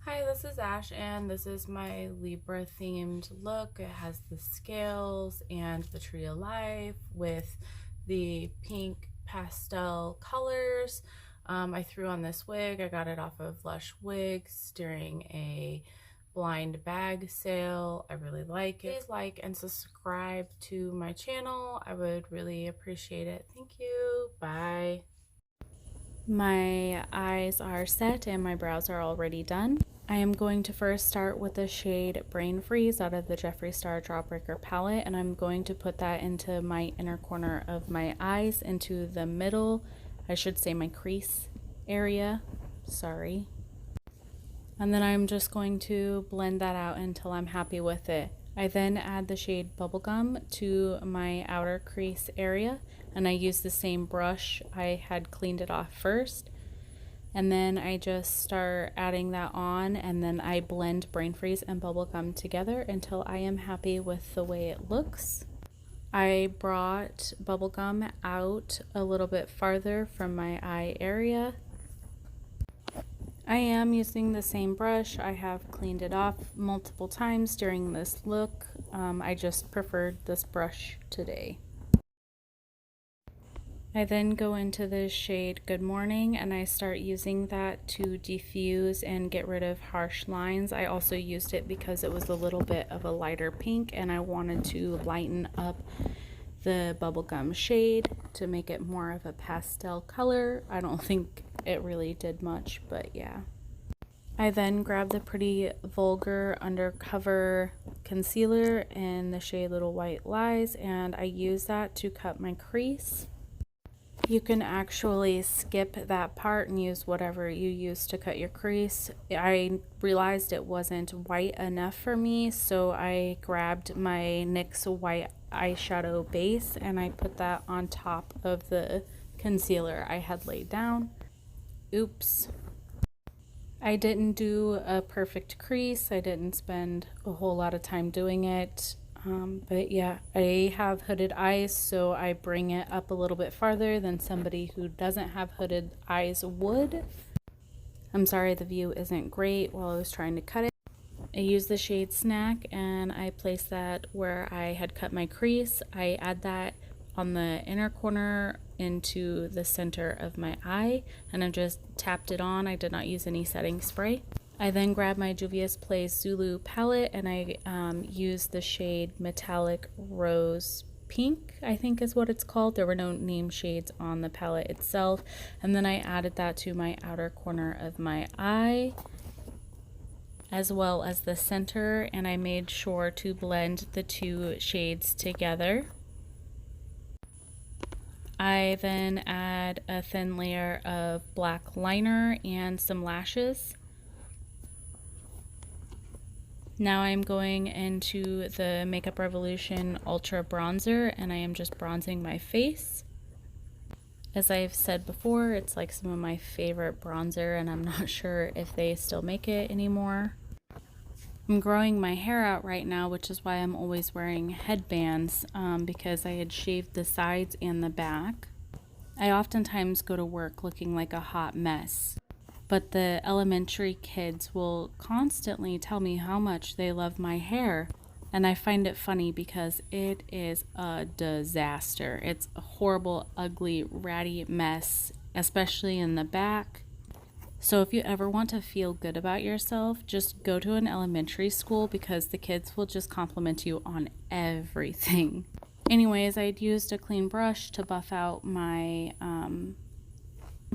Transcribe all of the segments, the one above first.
Hi, this is Ash, and this is my Libra themed look. It has the scales and the tree of life with the pink pastel colors. I threw on this wig. I got it off of Lush Wigs during a blind bag sale. I really like it. Please like and subscribe to my channel. I would really appreciate it. Thank you. Bye. My eyes are set and my brows are already done. I am going to first start with the shade Brain Freeze out of the Jeffree Star Jawbreaker palette, and I'm going to put that into my inner corner of my eyes, into the middle, I should say my crease area, sorry. And then I'm just going to blend that out until I'm happy with it. I then add the shade Bubblegum to my outer crease area, and I use the same brush. I had cleaned it off first, and then I just start adding that on, and then I blend Brain Freeze and Bubblegum together until I am happy with the way it looks. I brought Bubblegum out a little bit farther from my eye area. I am using the same brush. I have cleaned it off multiple times during this look. I just preferred this brush today. I then go into the shade Good Morning, and I start using that to diffuse and get rid of harsh lines. I also used it because it was a little bit of a lighter pink and I wanted to lighten up the bubblegum shade to make it more of a pastel color. I don't think it really did much, but yeah. I then grabbed the Pretty Vulgar Undercover Concealer in the shade Little White Lies, and I use that to cut my crease. You can actually skip that part and use whatever you use to cut your crease. I realized it wasn't white enough for me, so I grabbed my NYX white eyeshadow base and I put that on top of the concealer I had laid down. Oops. I didn't do a perfect crease. I didn't spend a whole lot of time doing it. But yeah, I have hooded eyes, so I bring it up a little bit farther than somebody who doesn't have hooded eyes would. I'm sorry the view isn't great while I was trying to cut it. I use the shade Snack and I place that where I had cut my crease. I add that on the inner corner into the center of my eye, and I just tapped it on. I did not use any setting spray. I then grabbed my Juvia's Place Zulu palette and I used the shade Metallic Rose Pink, I think is what it's called. There were no name shades on the palette itself. And then I added that to my outer corner of my eye, as well as the center, and I made sure to blend the two shades together. I then add a thin layer of black liner and some lashes. Now I'm going into the Makeup Revolution Ultra Bronzer, and I am just bronzing my face. As I've said before, it's like some of my favorite bronzer, and I'm not sure if they still make it anymore. I'm growing my hair out right now, which is why I'm always wearing headbands, because I had shaved the sides and the back. I oftentimes go to work looking like a hot mess. But the elementary kids will constantly tell me how much they love my hair. And I find it funny because it is a disaster. It's a horrible, ugly, ratty mess, especially in the back. So if you ever want to feel good about yourself, just go to an elementary school because the kids will just compliment you on everything. Anyways, I'd used a clean brush to buff out my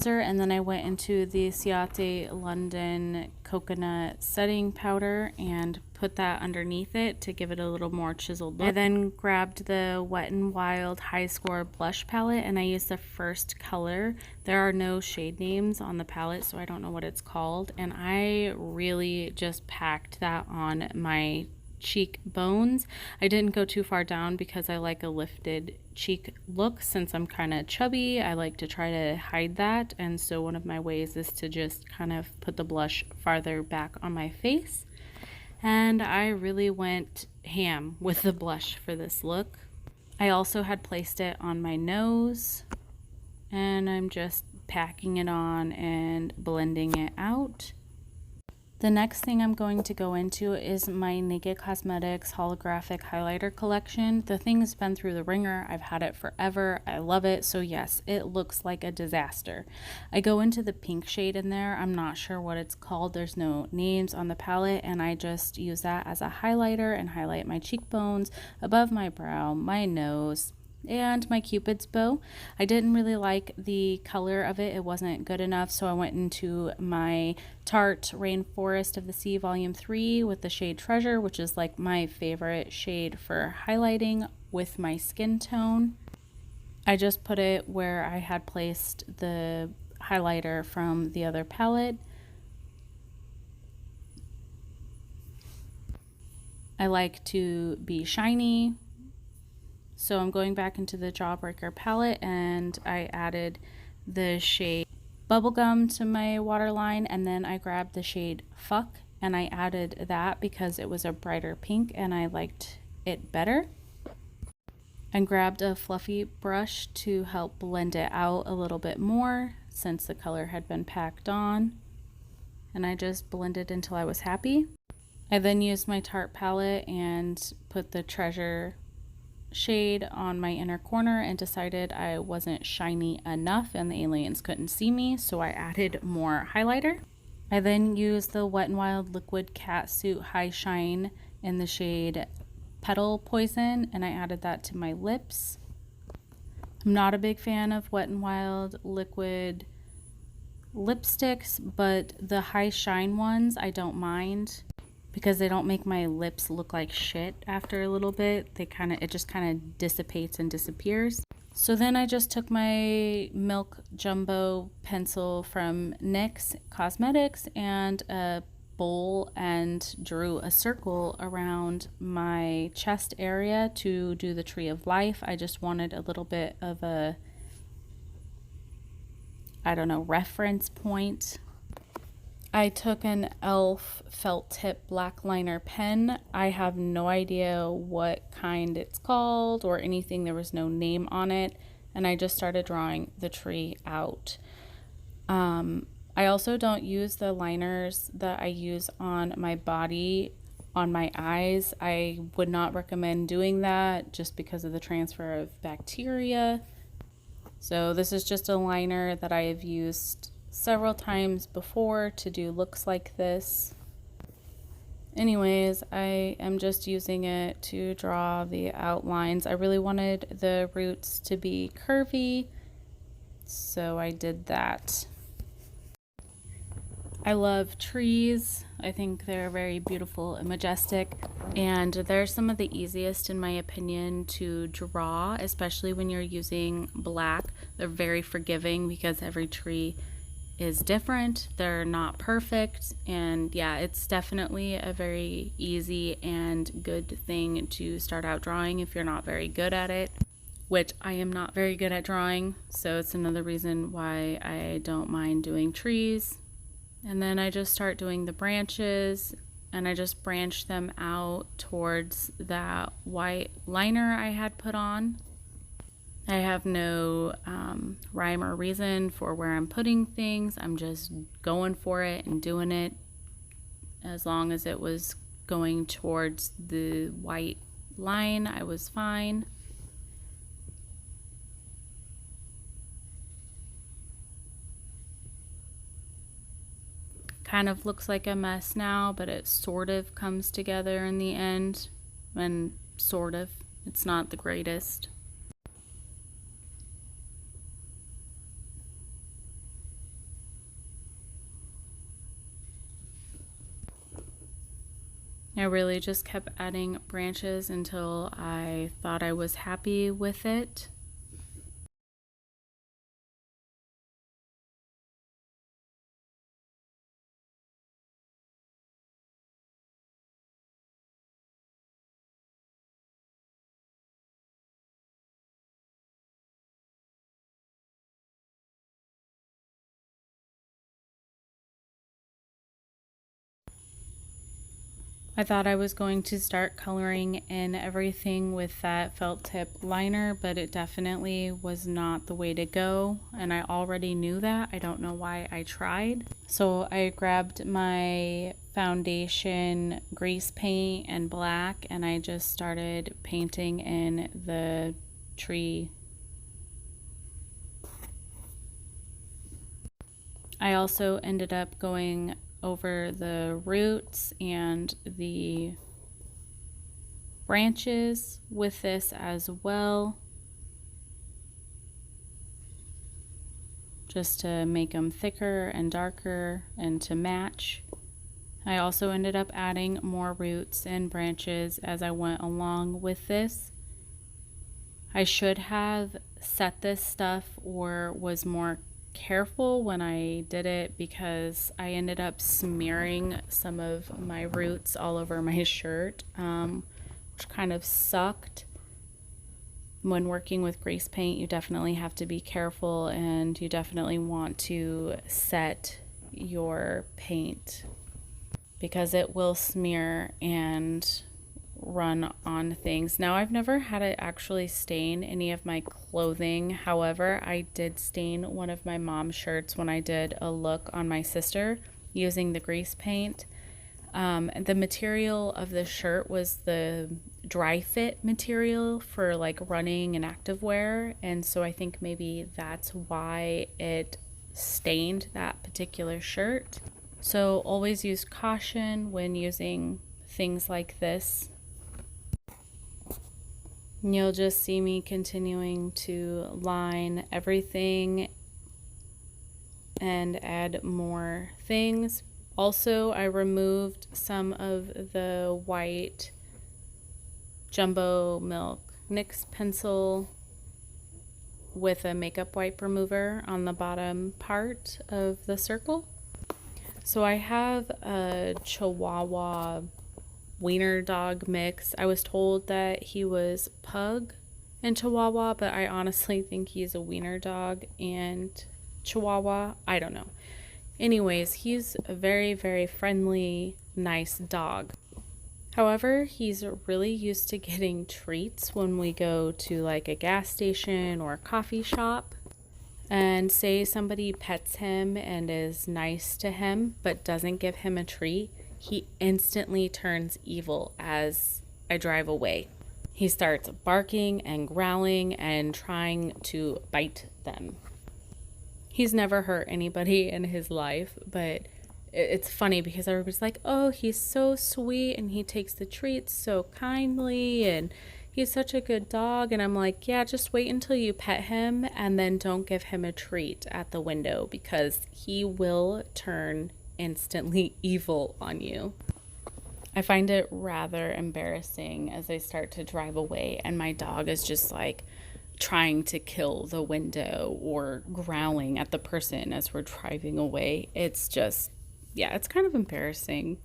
and then I went into the Ciate London Coconut Setting Powder and put that underneath it to give it a little more chiseled look. I then grabbed the Wet n Wild High Score Blush Palette and I used the first color. There are no shade names on the palette, so I don't know what it's called, and I really just packed that on my cheek bones. I didn't go too far down because I like a lifted cheek look. Since I'm kind of chubby, I like to try to hide that, and so one of my ways is to just kind of put the blush farther back on my face. And I really went ham with the blush for this look. I also had placed it on my nose, and I'm just packing it on and blending it out. The next thing I'm going to go into is my Naked Cosmetics holographic highlighter collection. The thing's been through the ringer. I've had it forever. I love it. So yes, it looks like a disaster. I go into the pink shade in there. I'm not sure what it's called. There's no names on the palette, and I just use that as a highlighter and highlight my cheekbones, above my brow, my nose, and my Cupid's bow. I didn't really like the color of it. It wasn't good enough, so I went into my Tarte Rainforest of the Sea Volume 3 with the shade Treasure, which is like my favorite shade for highlighting with my skin tone. I just put it where I had placed the highlighter from the other palette. I like to be shiny, so I'm going back into the Jawbreaker palette, and I added the shade Bubblegum to my waterline, and then I grabbed the shade Fuck and I added that because it was a brighter pink and I liked it better. And grabbed a fluffy brush to help blend it out a little bit more since the color had been packed on. And I just blended until I was happy. I then used my Tarte palette and put the Treasure shade on my inner corner and decided I wasn't shiny enough and the aliens couldn't see me, so I added more highlighter. I then used the Wet n Wild Liquid Catsuit High Shine in the shade Petal Poison, and I added that to my lips. I'm not a big fan of Wet n Wild liquid lipsticks, but the High Shine ones I don't mind because they don't make my lips look like shit after a little bit. It just kind of dissipates and disappears. So then I just took my Milk Jumbo pencil from NYX Cosmetics and a bowl and drew a circle around my chest area to do the Tree of Life. I just wanted a little bit of a, I don't know, reference point. I took an e.l.f. felt tip black liner pen. I have no idea what kind it's called or anything. There was no name on it. And I just started drawing the tree out. I also don't use the liners that I use on my body on my eyes. I would not recommend doing that just because of the transfer of bacteria. So this is just a liner that I have used several times before to do looks like this. Anyways, I am just using it to draw the outlines. I really wanted the roots to be curvy, so I did that. I love trees. I think they're very beautiful and majestic, and they're some of the easiest in my opinion to draw, especially when you're using black. They're very forgiving because every tree is different. They're not perfect, and yeah, it's definitely a very easy and good thing to start out drawing if you're not very good at it, which I am not very good at drawing, so it's another reason why I don't mind doing trees. And then I just start doing the branches, and I just branch them out towards that white liner I had put on. I have no rhyme or reason for where I'm putting things. I'm just going for it and doing it. As long as it was going towards the white line, I was fine. Kind of looks like a mess now, but it sort of comes together in the end. And sort of, it's not the greatest. I really just kept adding branches until I thought I was happy with it. I thought I was going to start coloring in everything with that felt tip liner, but it definitely was not the way to go, and I already knew that. I don't know why I tried. So I grabbed my foundation grease paint and black, and I just started painting in the tree. I also ended up going over the roots and the branches with this as well, just to make them thicker and darker and to match. I also ended up adding more roots and branches as I went along with this. I should have set this stuff or was more careful when I did it, because I ended up smearing some of my roots all over my shirt, which kind of sucked. When working with grease paint, you definitely have to be careful, and you definitely want to set your paint because it will smear and run on things. Now, I've never had it actually stain any of my clothing. However, I did stain one of my mom's shirts when I did a look on my sister using the grease paint. The material of the shirt was the dry fit material for like running and activewear, and so I think maybe that's why it stained that particular shirt. So always use caution when using things like this. You'll just see me continuing to line everything and add more things. Also, I removed some of the white Jumbo Milk NYX pencil with a makeup wipe remover on the bottom part of the circle. So I have a Chihuahua wiener dog mix. I was told that he was pug and Chihuahua, but I honestly think he's a wiener dog and Chihuahua. I don't know. Anyways, he's a very, very friendly, nice dog. However, he's really used to getting treats when we go to like a gas station or a coffee shop. And say somebody pets him and is nice to him but doesn't give him a treat, he instantly turns evil as I drive away. He starts barking and growling and trying to bite them. He's never hurt anybody in his life, but it's funny because everybody's like, oh, he's so sweet and he takes the treats so kindly and he's such a good dog. And I'm like, yeah, just wait until you pet him and then don't give him a treat at the window, because he will turn instantly evil on you. I find it rather embarrassing as I start to drive away and my dog is just like trying to kill the window or growling at the person as we're driving away. It's just, yeah, it's kind of embarrassing.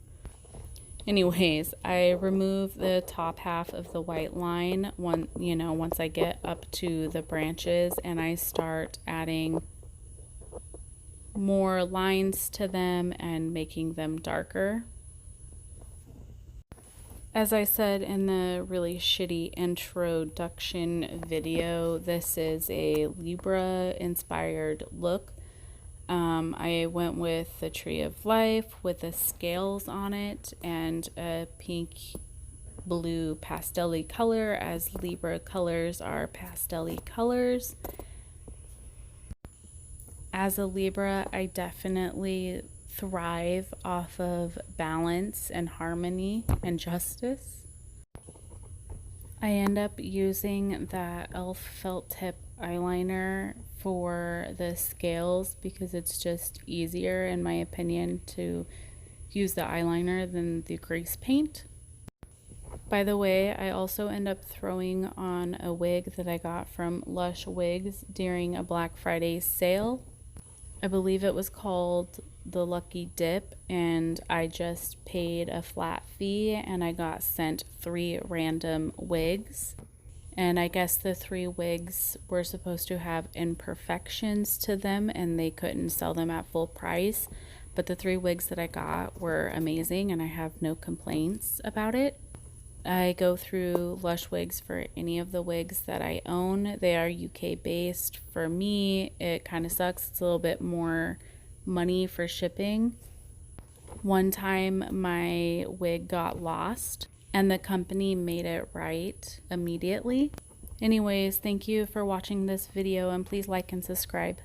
Anyways, I remove the top half of the white line once I get up to the branches, and I start adding more lines to them and making them darker. As I said in the really shitty introduction video, this is a Libra inspired look. I went with the Tree of Life with the scales on it and a pink blue pastel-y color, as Libra colors are pastel-y colors. As a Libra, I definitely thrive off of balance and harmony and justice. I end up using that e.l.f. felt tip eyeliner for the scales because it's just easier, in my opinion, to use the eyeliner than the grease paint. By the way, I also end up throwing on a wig that I got from Lush Wigs during a Black Friday sale. I believe it was called the Lucky Dip, and I just paid a flat fee and I got sent 3 random wigs. And I guess the 3 wigs were supposed to have imperfections to them and they couldn't sell them at full price. but the 3 wigs that I got were amazing and I have no complaints about it. I go through Lush wigs for any of the wigs that I own. They are UK based. For me, it kind of sucks. It's a little bit more money for shipping. One time my wig got lost and the company made it right immediately. Anyways, thank you for watching this video and please like and subscribe.